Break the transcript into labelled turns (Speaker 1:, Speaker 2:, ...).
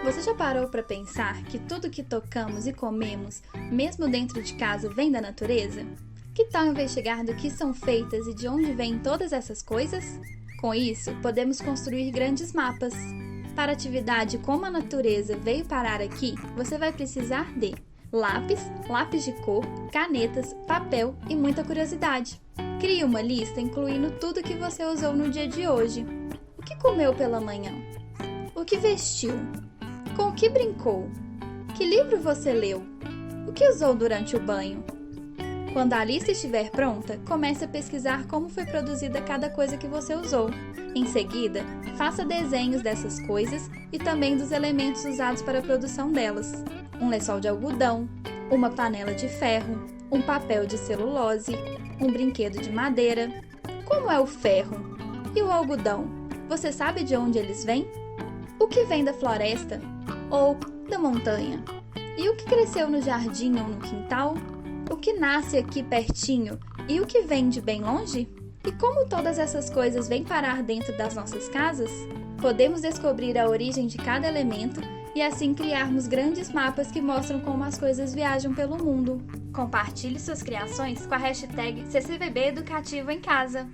Speaker 1: Você já parou para pensar que tudo que tocamos e comemos, mesmo dentro de casa, vem da natureza? Que tal investigar do que são feitas e de onde vêm todas essas coisas? Com isso, podemos construir grandes mapas. Para a atividade Como a Natureza Veio Parar Aqui, você vai precisar de lápis de cor, canetas, papel e muita curiosidade. Crie uma lista incluindo tudo que você usou no dia de hoje. O que comeu pela manhã? O que vestiu? Com o que brincou? Que livro você leu? O que usou durante o banho? Quando a lista estiver pronta, comece a pesquisar como foi produzida cada coisa que você usou. Em seguida, faça desenhos dessas coisas e também dos elementos usados para a produção delas. Um lençol de algodão, uma panela de ferro, um papel de celulose, um brinquedo de madeira. Como é o ferro? E o algodão? Você sabe de onde eles vêm? O que vem da floresta? Ou da montanha? E o que cresceu no jardim ou no quintal? O que nasce aqui pertinho e o que vem de bem longe? E como todas essas coisas vêm parar dentro das nossas casas? Podemos descobrir a origem de cada elemento e assim criarmos grandes mapas que mostram como as coisas viajam pelo mundo. Compartilhe suas criações com a hashtag CCVB Educativo em Casa.